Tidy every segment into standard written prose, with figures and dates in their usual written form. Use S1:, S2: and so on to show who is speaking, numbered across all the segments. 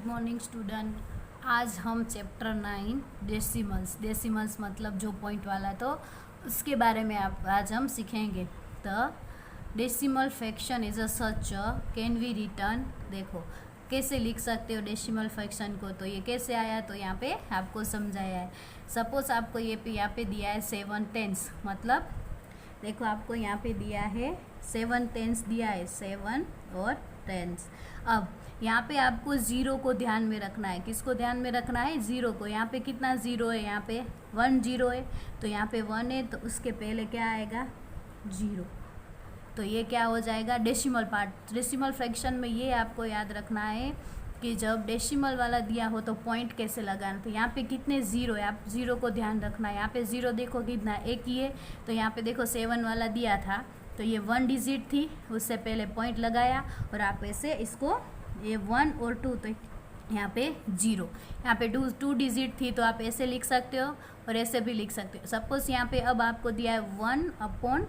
S1: Good morning student. आज हम chapter 9 decimals मतलब जो पॉइंट वाला तो उसके बारे में आज हम सीखेंगे। The decimal fraction is a such can we return. देखो कैसे लिख सकते हो डेसिमल फ्रैक्शन को, तो ये कैसे आया तो यहाँ पे आपको समझाया है। सपोज आपको यहाँ पे दिया है 7/10, मतलब देखो आपको यहाँ पे दिया है 7/10 दिया है, 7 और 10। अब यहाँ पे आपको ज़ीरो को ध्यान में रखना है। किसको ध्यान में रखना है? ज़ीरो को। यहाँ पे कितना ज़ीरो है? यहाँ पे 1 0 है, तो यहाँ पे 1 है तो उसके पहले क्या आएगा? 0। तो ये क्या हो जाएगा? Decimal part. डेसिमल फ्रैक्शन में ये आपको याद रखना है कि जब डेसिमल वाला दिया हो तो पॉइंट कैसे लगाना। तो यहाँ पे कितने ज़ीरो है, आप ज़ीरो को ध्यान रखना है। यहाँ पे ज़ीरो देखो कितना, एक ही है। तो यहाँ पे देखो 7 वाला दिया था तो ये 1 डिजिट थी, उससे पहले पॉइंट लगाया और आप ऐसे इसको ये 1 और 2 तो यहाँ पे 0। यहाँ पे 2 डिजिट थी तो आप ऐसे लिख सकते हो और ऐसे भी लिख सकते हो। सपोज यहाँ पे अब आपको दिया है 1/100।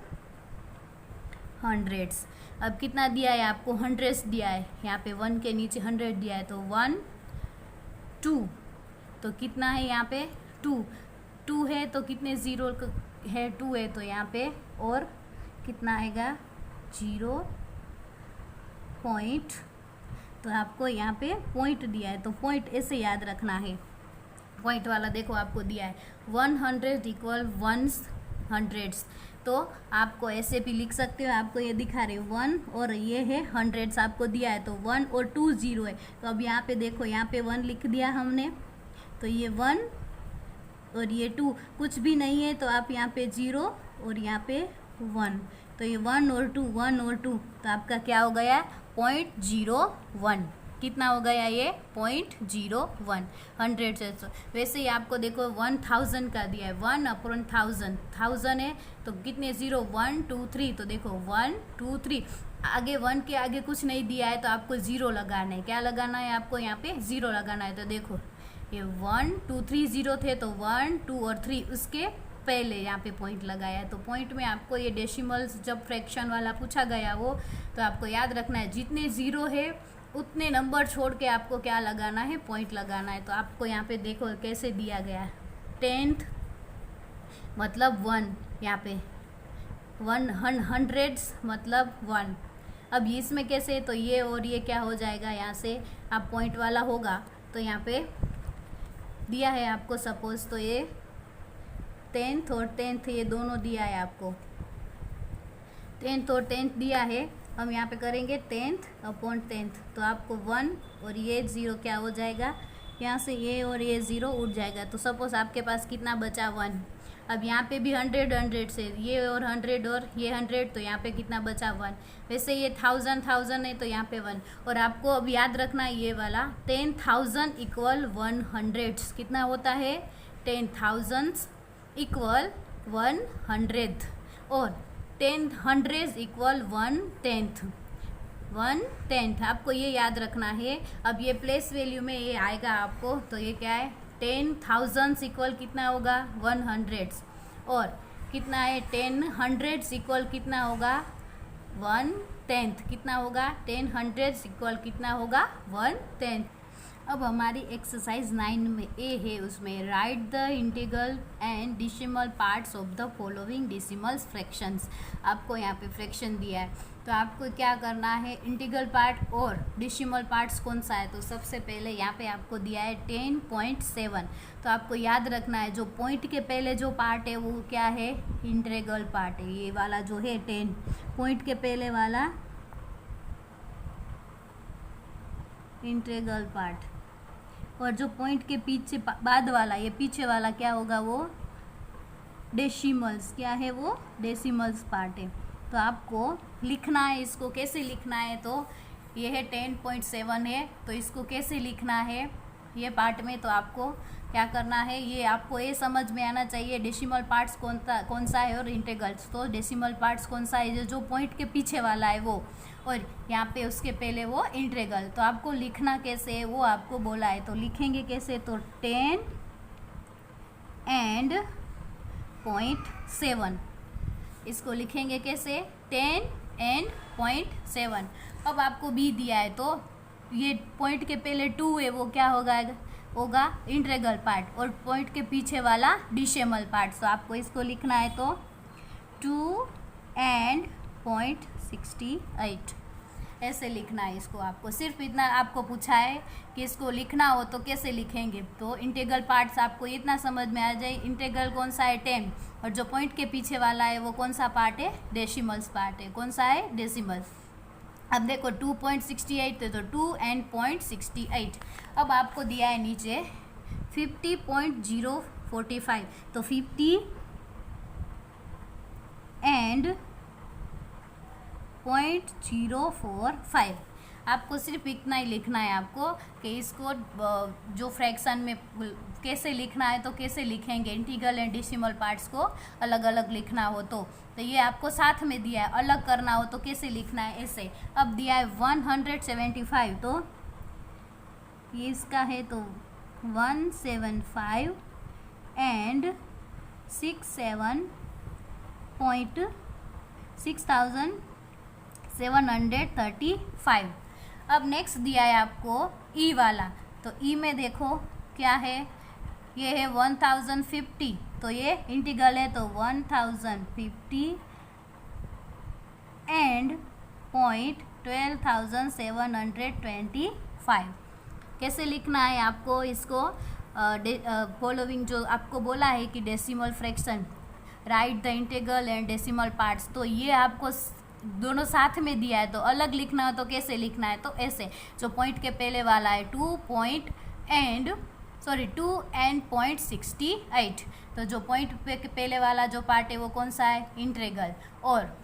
S1: अब कितना दिया है आपको? 100 दिया है। यहाँ पे 1 के नीचे 100 दिया है तो 1 2, तो कितना है यहाँ पे? 2 है तो कितने ज़ीरो है? 2 है तो यहाँ पे और कितना आएगा? 0 पॉइंट। तो आपको यहाँ पे पॉइंट दिया है तो पॉइंट ऐसे याद रखना है। पॉइंट वाला देखो आपको दिया है 100 = 100, तो आपको ऐसे भी लिख सकते हो। आपको ये दिखा रहे 1 और ये है 100 आपको दिया है तो 1 और 2 0 है। तो अब यहाँ पे देखो, यहाँ पे 1 लिख दिया हमने, तो ये 1 और ये 2 कुछ भी नहीं है तो आप यहाँ पे 0 और यहाँ पे 1, तो ये 1 और 2 तो आपका क्या हो गया? 0.01। कितना हो गया ये? 0.01। 100 से तो वैसे ही आपको देखो 1000 का दिया है, 1/1000 1000 है तो कितने ज़ीरो? 1 2 3, तो देखो 1 2 3, आगे 1 के आगे कुछ नहीं दिया है तो आपको 0 लगाना है। क्या लगाना है आपको? यहाँ पे 0 लगाना है। तो देखो ये 1 2 3 0 थे तो 1 2 और 3 उसके पहले यहाँ पे पॉइंट लगाया है। तो पॉइंट में आपको ये डेसिमल्स जब फ्रैक्शन वाला पूछा गया वो, तो आपको याद रखना है जितने ज़ीरो है उतने नंबर छोड़ के आपको क्या लगाना है? पॉइंट लगाना है। तो आपको यहाँ पे देखो कैसे दिया गया है, 10th मतलब 1, यहाँ पे 100 मतलब 1। अब इसमें कैसे? तो ये और ये क्या हो जाएगा? यहाँ से आप पॉइंट वाला होगा तो यहाँ पे दिया है आपको सपोज, तो ये 10th और 10th ये दोनों दिया है आपको, 10th और 10th दिया है। हम यहाँ पे करेंगे 10th/10th, तो आपको 1 और ये 0 क्या हो जाएगा? यहाँ से ये और ये 0 उठ जाएगा। तो सपोज आपके पास कितना बचा? 1। अब यहाँ पे भी 100 से ये और 100 और ये 100, तो यहाँ पे कितना बचा? 1। वैसे ये 1000 है तो यहाँ पे 1। और आपको अब याद रखना है ये वाला 10,000 = 100 कितना होता है? 10,000 = 100 और 100 = 1/10 आपको ये याद रखना है। अब ये प्लेस वैल्यू में ये आएगा आपको, तो ये क्या है? 10,000 = कितना होगा? 100 और कितना है? 10,100 = कितना होगा? 1/10 कितना होगा? 10,100 = कितना होगा? 1/10। अब हमारी एक्सरसाइज 9 में ए है, उसमें right the integral and decimal parts of the following decimals fractions. आपको यहाँ पे फ्रैक्शन दिया है तो आपको क्या करना है? इंटीग्रल पार्ट और डेसिमल पार्ट्स कौन सा है? तो सबसे पहले यहाँ पे आपको दिया है 10.7, तो आपको याद रखना है जो पॉइंट के पहले जो पार्ट है वो क्या है? इंटीग्रल पार्ट है। ये वाला जो है 10 पॉइंट के पहले वाला इंटीग्रल पार्ट, और जो पॉइंट के पीछे बाद वाला ये पीछे वाला क्या होगा? वो डेसिमल्स। क्या है वो? डेसिमल्स पार्ट है। तो आपको लिखना है, इसको कैसे लिखना है? तो ये है 10.7 है तो इसको कैसे लिखना है ये पार्ट में? तो आपको क्या करना है, ये आपको ये समझ में आना चाहिए डेसिमल पार्ट्स कौन सा है और इंटीग्रल्स। तो डेसिमल पार्ट्स कौन सा है? जो पॉइंट के पीछे वाला है वो, और यहाँ पे उसके पहले वो इंटीग्रल। तो आपको लिखना कैसे है वो आपको बोला है, तो लिखेंगे कैसे? तो 10 and 0.7 इसको लिखेंगे कैसे? 10 and 0.7। अब आपको बी दिया है तो ये पॉइंट के पहले 2 है वो क्या होगा इंटीग्रल पार्ट, और पॉइंट के पीछे वाला डेसिमल पार्ट। तो आपको इसको लिखना है तो 2 एंड 0.68 ऐसे लिखना है इसको। आपको सिर्फ इतना आपको पूछा है कि इसको लिखना हो तो कैसे लिखेंगे। तो इंटीग्रल पार्ट्स आपको इतना समझ में आ जाए, इंटीग्रल कौन सा है 10, और जो पॉइंट के पीछे वाला है वो कौन सा पार्ट है, डेसिमल्स पार्ट है। कौन सा है, डेसिमल्स। अब देखो 2.68 है तो 2 एंड 0.68। अब आपको दिया है नीचे 50.045, तो 50 एंड 0.045। आपको सिर्फ इतना ही लिखना है आपको कि इसको जो फ्रैक्शन में कैसे लिखना है तो कैसे लिखेंगे। इंटीग्रल एंड डेसिमल पार्ट्स को अलग अलग लिखना हो तो ये आपको साथ में दिया है, अलग करना हो तो कैसे लिखना है, ऐसे। अब दिया है 175, तो ये इसका है तो 175 एंड 6735। अब नेक्स्ट दिया है आपको ई वाला, तो ई में देखो क्या है, ये है 1050, तो ये इंटीग्रल है तो 1050 एंड 12725। कैसे लिखना है आपको इसको, फॉलोइंग जो आपको बोला है कि decimal fraction, right the integral and decimal parts, तो ये आपको दोनों साथ में दिया है। तो अलग लिखना हो तो कैसे लिखना है, तो ऐसे। जो पॉइंट के पहले वाला है 2 एंड 0.68, तो जो पॉइंट पे पहले वाला जो पार्ट है वो कौन सा है, इंटीग्रल, और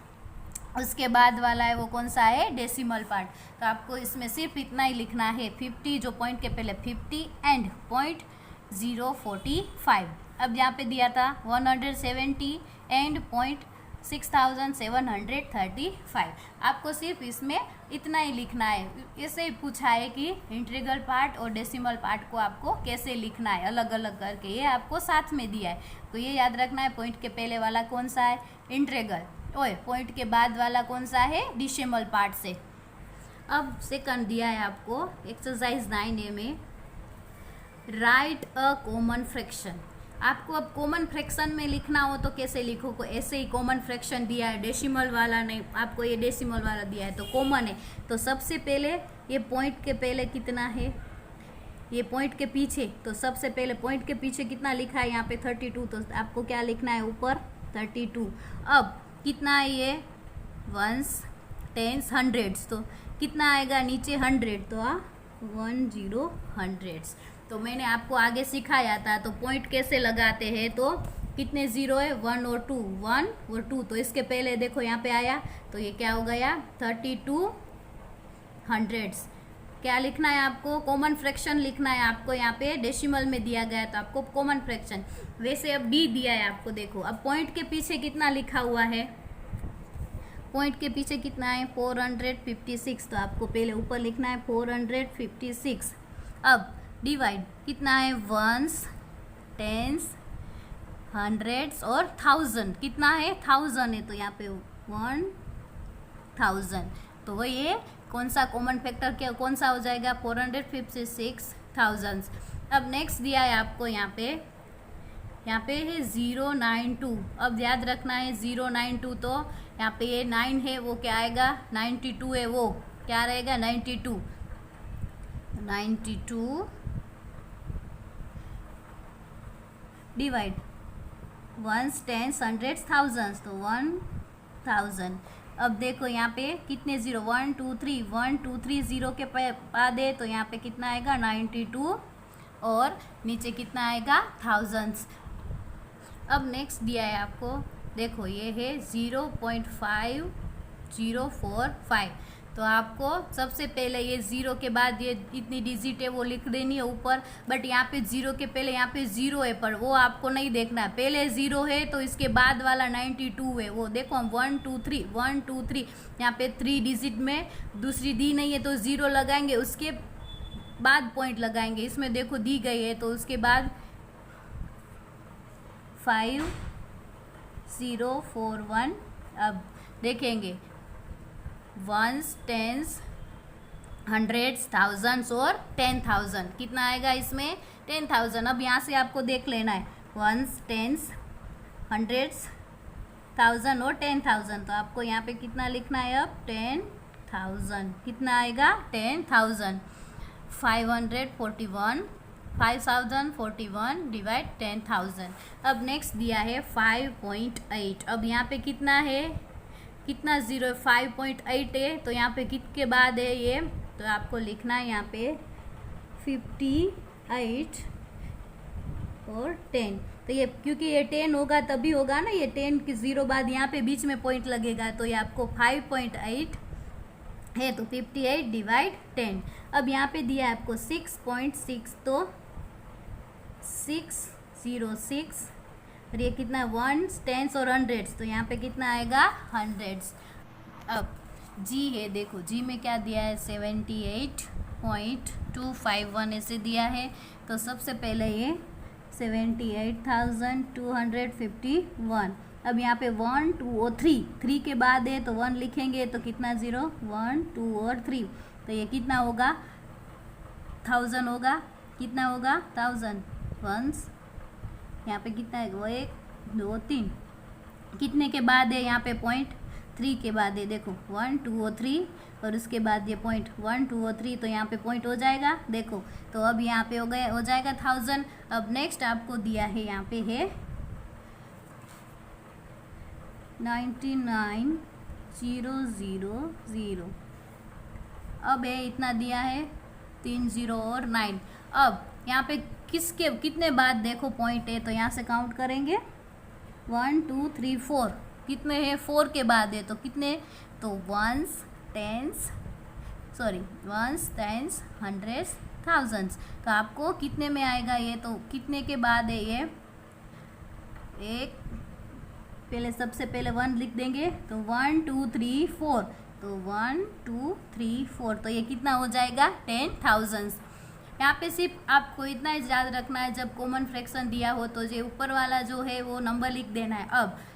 S1: उसके बाद वाला है वो कौन सा है, डेसिमल पार्ट। तो आपको इसमें सिर्फ इतना ही लिखना है 50, जो पॉइंट के पहले 50 एंड 0.045। अब यहाँ पे दिया था 170 एंड 6735। आपको सिर्फ इसमें इतना ही लिखना है। ऐसे ही पूछा है कि इंटीग्रल पार्ट और डेसिमल पार्ट को आपको कैसे लिखना है अलग अलग करके, ये आपको साथ में दिया है। तो ये याद रखना है, पॉइंट के पहले वाला कौन सा है, इंटीग्रल, और पॉइंट के बाद वाला कौन सा है, डेसिमल पार्ट से। अब सेकंड दिया है आपको एक्सरसाइज 9A में, राइट अ कॉमन फ्रैक्शन। आपको अब कॉमन फ्रैक्शन में लिखना हो तो कैसे लिखो, को ऐसे ही कॉमन फ्रैक्शन दिया है, डेसिमल वाला नहीं, आपको ये डेसिमल वाला दिया है तो कॉमन है। तो सबसे पहले ये पॉइंट के पहले कितना है, ये पॉइंट के पीछे, तो सबसे पहले पॉइंट के पीछे कितना लिखा है यहाँ पे 32, तो आपको क्या लिखना है ऊपर 32। अब कितना है ये, वंस, टेंस, हंड्रेड्स, तो कितना आएगा नीचे 100, तो 10 हंड्रेड्स। तो मैंने आपको आगे सिखाया था, तो पॉइंट कैसे लगाते हैं, तो कितने जीरो है, 1 और 2, 1 और 2, तो इसके पहले देखो यहाँ पे आया, तो ये क्या हो गया 32 हंड्रेड्स। क्या लिखना है आपको, कॉमन फ्रैक्शन लिखना है आपको, यहाँ पे डेसिमल में दिया गया है तो आपको कॉमन फ्रैक्शन। वैसे अब डी दिया है आपको, देखो अब पॉइंट के पीछे कितना लिखा हुआ है, पॉइंट के पीछे कितना है 456, तो आपको पहले ऊपर लिखना है 456। अब डिवाइड कितना है, वंस, टेंस, हंड्रेड्स और 1000, कितना है 1000 है, तो यहाँ पे 1000, तो वो ये कौन सा कॉमन फैक्टर क्या कौन सा हो जाएगा, 456,000। अब नेक्स्ट दिया है आपको यहाँ पे है 092। अब याद रखना है 092, तो यहाँ पे ये 9 है वो क्या आएगा, 92 है वो क्या रहेगा, 92 divide ones, tens, hundreds, thousands, तो 1000। अब देखो यहाँ पे कितने जीरो, 1 2 3, 1 2 3 जीरो के बाद है, तो यहाँ पे कितना आएगा 92, और नीचे कितना आएगा थाउजेंड्स। अब नेक्स्ट दिया है आपको, देखो ये है 0.5045, तो आपको सबसे पहले ये ज़ीरो के बाद ये इतनी डिजिट है वो लिख देनी है ऊपर, बट यहाँ पे ज़ीरो के पहले यहाँ पे ज़ीरो है, पर वो आपको नहीं देखना है, पहले ज़ीरो है तो इसके बाद वाला 92 है, वो देखो हम 1 2 3 1 2 3, यहाँ पे 3 डिजिट में दूसरी दी नहीं है तो ज़ीरो लगाएंगे, उसके बाद पॉइंट लगाएंगे, इसमें देखो दी गई है तो उसके बाद 5041। अब देखेंगे वंस, टेंस, हंड्रेड्स, थाउजेंड्स और 10,000। कितना आएगा इसमें? 10,000। अब यहाँ से आपको देख लेना है, वंस, टेंस, हंड्रेड्स, थाउजेंड और 10,000। तो आपको यहाँ पे कितना लिखना है अब? 10,000। कितना आएगा? 10,000। 5,041 डिवाइड 10,000। अब नेक्स्ट दिया है 5.8। अब यहाँ पे कितना है, कितना जीरो है? 5.8 है। तो यहाँ पे कित के बाद है ये? तो आपको लिखना है यहाँ पे 58 और 10। तो ये क्योंकि ये 10 होगा तभी होगा ना, ये 10 के ज़ीरो बाद यहाँ पे बीच में पॉइंट लगेगा। तो ये आपको 5.8 है, तो 58 डिवाइड 10। अब यहाँ पे दिया है आपको 6.6, तो 606। और ये कितना? वंस, टेंस और हंड्रेड्स। तो यहाँ पे कितना आएगा? हंड्रेड्स। अब जी है, देखो जी में क्या दिया है? 78.251 ऐसे दिया है। तो सबसे पहले ये 78,251। अब यहाँ पे 1 2 और 3 के बाद है तो 1 लिखेंगे, तो कितना? 0, 1 2 और 3। तो ये कितना होगा? 1000 होगा। कितना होगा? 1000 वंस। यहाँ पे कितना है? वो 1 2 3। कितने के बाद है यहाँ पे पॉइंट? 3 के बाद है। देखो 1 2 और 3 और उसके बाद ये पॉइंट 1 2 और 3। तो यहाँ पे पॉइंट हो जाएगा। देखो तो अब यहाँ पे हो जाएगा 1000। अब नेक्स्ट आपको दिया है यहाँ पे है 99,000। अब है इतना दिया है 3 0 और 9। अब यहाँ पे किसके कितने बाद देखो पॉइंट है, तो यहाँ से काउंट करेंगे 1 2 3 4। कितने हैं? 4 के बाद है तो कितने? तो वंस, टेंस, हंड्रेड्स, थाउजेंड्स। तो आपको कितने में आएगा ये? तो कितने के बाद है ये? एक पहले सबसे पहले 1 लिख देंगे, तो 1 2 3 4। तो 1 2 3 4। तो ये कितना हो जाएगा? 10,000। यहाँ पे सिर्फ आपको इतना ही याद रखना है, जब कॉमन फ्रैक्शन दिया हो तो ये ऊपर वाला जो है वो नंबर लिख देना है।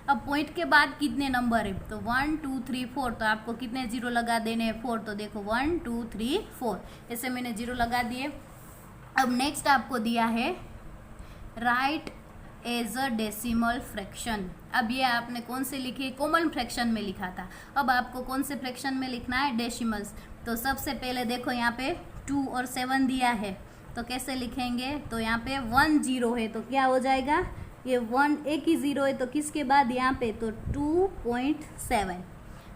S1: अब पॉइंट के बाद कितने नंबर है? तो 1 2 3 4। तो आपको कितने जीरो लगा देने हैं? 4। तो देखो 1 2 3 4 ऐसे मैंने जीरो लगा दिए। अब नेक्स्ट आपको दिया है write as a decimal fraction. अब ये आपने कौन से लिखे? कॉमन फ्रैक्शन में लिखा था। अब आपको कौन से फ्रैक्शन में लिखना है? डेसिमल्स। तो सबसे पहले देखो यहाँ पे 2 और 7 दिया है, तो कैसे लिखेंगे? तो यहाँ पे 1 0 है तो क्या हो जाएगा? ये 1 एक ही 0 है तो किसके बाद यहाँ पे? तो 2.7।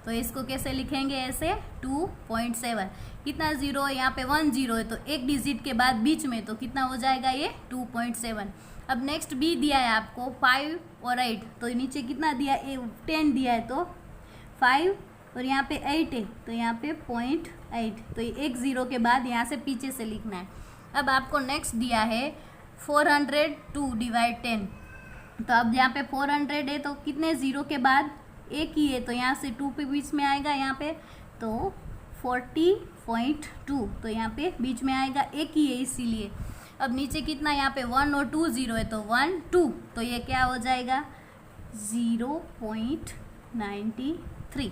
S1: तो इसको कैसे लिखेंगे? ऐसे 2.7। कितना जीरो है यहाँ पे? 1 0 है तो एक डिजिट के बाद बीच में, तो कितना हो जाएगा ये? 2.7। अब नेक्स्ट बी दिया है आपको 5 और 8। तो नीचे कितना दिया? 10 दिया है तो 5 और यहाँ पे 8 है तो यहाँ पे 0.8। तो ये एक ज़ीरो के बाद यहाँ से पीछे से लिखना है। अब आपको नेक्स्ट दिया है 402 डिवाइड 10। तो अब यहाँ पे 400 है तो कितने ज़ीरो के बाद? एक ही है तो यहाँ से 2 पे बीच में आएगा यहाँ पे, तो 40.2। तो यहाँ पे बीच में आएगा, एक ही है इसीलिए। अब नीचे कितना? यहाँ पे 1 और 2 0 है तो 1 2। तो ये क्या हो जाएगा? 0.93।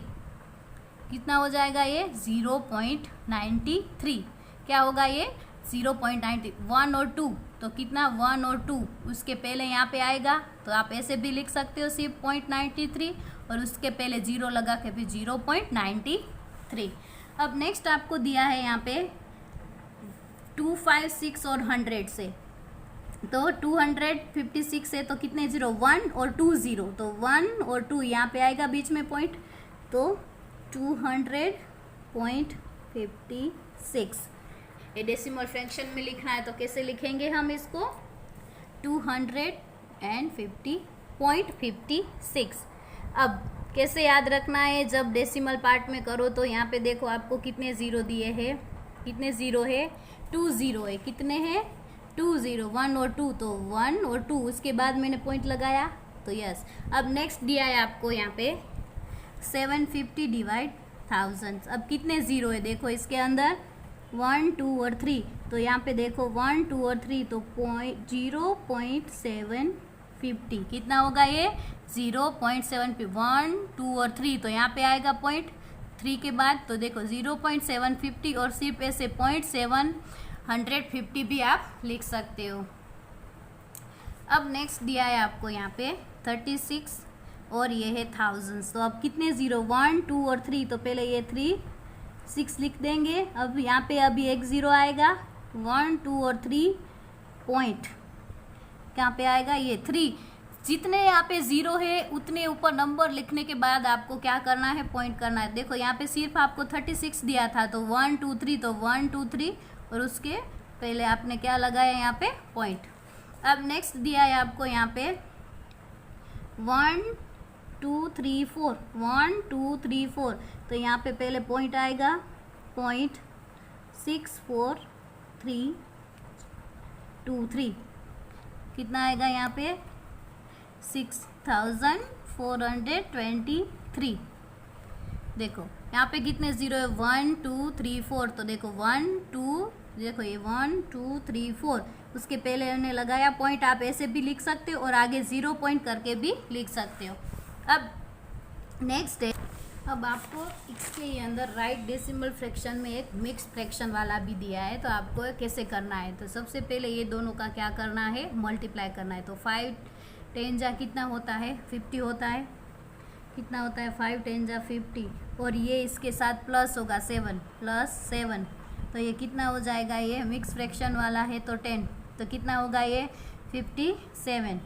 S1: कितना हो जाएगा ये? 0.93। क्या होगा ये? 0.90। 1 और 2 तो कितना? 1 और 2 उसके पहले यहाँ पे आएगा, तो आप ऐसे भी लिख सकते हो सिर्फ 0.93 और उसके पहले 0 लगा के फिर 0.93। अब नेक्स्ट आपको दिया है यहाँ पे 256 और 100 से। तो 256 है तो कितने जीरो? 1 और 2 0। तो 1 और 2 यहाँ पे आएगा बीच में पॉइंट, तो 200.56। ये डेसिमल फ्रैक्शन में लिखना है तो कैसे लिखेंगे हम इसको? 250.56। अब कैसे याद रखना है? जब डेसिमल पार्ट में करो तो यहाँ पे देखो आपको कितने ज़ीरो दिए हैं? कितने ज़ीरो है? 2 0 है। कितने हैं? 2 0। 1 और 2 तो 1 और 2 उसके बाद मैंने पॉइंट लगाया तो यस। अब नेक्स्ट दिया है आपको यहाँ पे 750 डिवाइड 1000। अब कितने ज़ीरो है? देखो इसके अंदर 1 2 और 3। तो यहाँ पे देखो 1 2 और 3 तो 0.750। कितना होगा ये? 0.750। 1 2 और 3 तो यहाँ पे आएगा पॉइंट 3 के बाद, तो देखो 0.750 और सिर्फ ऐसे 0.750 भी आप लिख सकते हो। अब नेक्स्ट दिया है आपको यहाँ पे 36 और ये है थाउजेंड्स। तो अब कितने ज़ीरो, 1 2 और 3, तो पहले ये 3 6 लिख देंगे। अब यहाँ पे अभी एक ज़ीरो आएगा, 1 2 और 3 पॉइंट कहाँ पे आएगा, ये 3। जितने यहाँ पे ज़ीरो है उतने ऊपर नंबर लिखने के बाद आपको क्या करना है, पॉइंट करना है। देखो यहाँ पे सिर्फ आपको 36 दिया था, तो 1 2 3, तो 1 2 3 और उसके पहले आपने क्या लगाया यहाँ पे, पॉइंट। अब नेक्स्ट दिया है आपको यहाँ पे 1 2 3 4, 1 2 3 4, तो यहाँ पे पहले पॉइंट आएगा, पॉइंट 6 4 3 2 3, कितना आएगा यहाँ पे 6423। देखो यहाँ पे कितने ज़ीरो है, 1 2 3 4, तो देखो 1 2, देखो ये 1 2 3 4, उसके पहले हमने लगाया पॉइंट। आप ऐसे भी लिख सकते हो और आगे 0 पॉइंट करके भी लिख सकते हो। अब नेक्स्ट है, अब आपको इसके अंदर राइट डेसिमल फ्रैक्शन में एक मिक्स फ्रैक्शन वाला भी दिया है, तो आपको कैसे करना है। तो सबसे पहले ये दोनों का क्या करना है, मल्टीप्लाई करना है। तो 5 10 जा कितना होता है, 50 होता है। कितना होता है, 5 10 जा 50, और ये इसके साथ प्लस होगा 7 प्लस 7, तो ये कितना हो जाएगा, ये मिक्स फ्रैक्शन वाला है तो 10, तो कितना होगा ये 57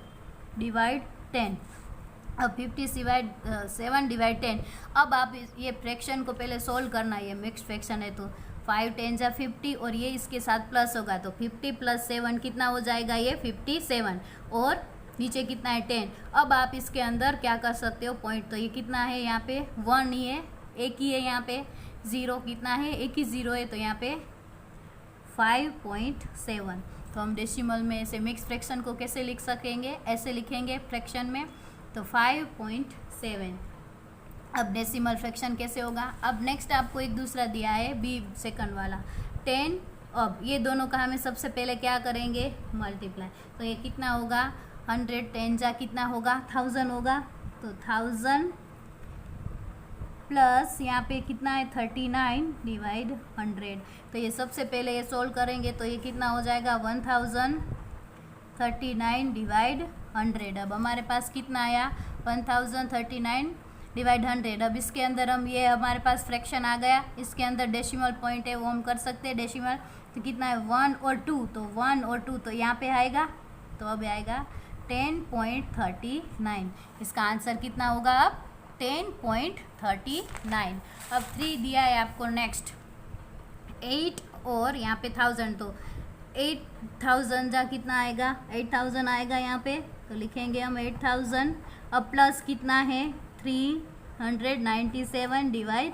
S1: डिवाइड 10। अब 57 डिवाइड 10। अब आप ये फ्रैक्शन को पहले सोल्व करना है, ये मिक्स फ्रैक्शन है तो 5 10 जा 50 और ये इसके साथ प्लस होगा, तो 50 प्लस 7 कितना हो जाएगा, ये 57, और नीचे कितना है 10। अब आप इसके अंदर क्या कर सकते हो, पॉइंट। तो ये कितना है, यहाँ पे 1 ही है, एक ही है, यहाँ पे 0 कितना है, एक ही 0 है, तो यहाँ पे 5.7। तो हम डेसिमल में ऐसे मिक्स फ्रैक्शन को कैसे लिख सकेंगे, ऐसे लिखेंगे फ्रैक्शन में, तो 5.7। अब डेसिमल फ्रैक्शन कैसे होगा। अब नेक्स्ट आपको एक दूसरा दिया है बी सेकंड वाला 10। अब ये दोनों का हमें सबसे पहले क्या करेंगे, मल्टीप्लाई। तो ये कितना होगा, 100 10 जा कितना होगा, 1000 होगा, तो 1000 प्लस यहाँ पे कितना है 39 डिवाइड 100। तो ये सबसे पहले ये सोल्व करेंगे, तो ये कितना हो जाएगा 1039 डिवाइड 100। अब हमारे पास कितना आया, 1039 डिवाइड 100। अब इसके अंदर हम ये हमारे पास फ्रैक्शन आ गया, इसके अंदर डेसिमल पॉइंट है वो हम कर सकते हैं डेसिमल। तो कितना है 1 और 2, तो 1 और 2 तो यहाँ पे आएगा, तो अब आएगा 10.39। इसका आंसर कितना होगा अब 10.39। अब 3 दिया है आपको नेक्स्ट 8 और यहाँ पे 1000, तो 8000 जा कितना आएगा, 8000 आएगा यहाँ पे, तो लिखेंगे हम 8000। अब प्लस कितना है 397 डिवाइड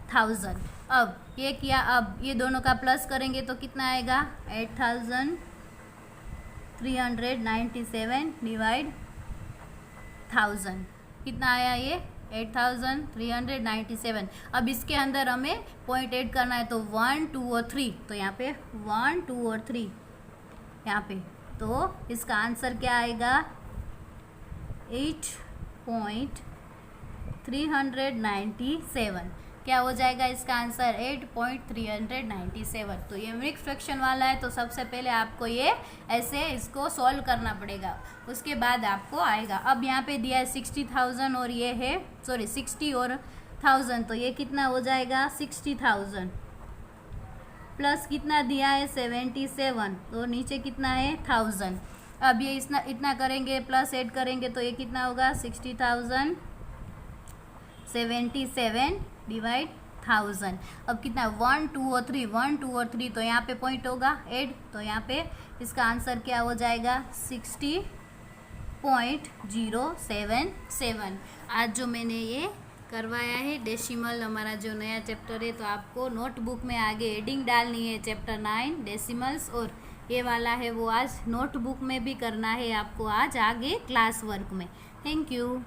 S1: 1000। अब ये किया, अब ये दोनों का प्लस करेंगे तो कितना आएगा 8397 डिवाइड 1000, कितना आया ये 8397। अब इसके अंदर हमें पॉइंट ऐड करना है, तो 1 2 और 3, तो यहाँ पे 1 2 और 3 यहाँ पे, तो इसका आंसर क्या आएगा 8.397। क्या हो जाएगा इसका आंसर 8.397। तो ये मिक्स फ्रैक्शन वाला है, तो सबसे पहले आपको ये ऐसे इसको सॉल्व करना पड़ेगा, उसके बाद आपको आएगा। अब यहाँ पे दिया है 60,000 और ये है 60 और 1000, तो ये कितना हो जाएगा 60,000 प्लस कितना दिया है 77, तो नीचे कितना है 1000। अब ये इतना करेंगे, प्लस ऐड करेंगे, तो ये कितना होगा 60,077 डिवाइड 1000। अब कितना 1 2 और 3, 1 2 और 3, तो यहाँ पे पॉइंट होगा ऐड, तो यहाँ पे इसका आंसर क्या हो जाएगा 60.077। आज जो मैंने ये करवाया है डेसिमल, हमारा जो नया चैप्टर है, तो आपको नोटबुक में आगे एडिंग डालनी है, चैप्टर 9 डेसिमल्स, और ये वाला है वो आज नोटबुक में भी करना है आपको आज आगे क्लास वर्क में। Thank you.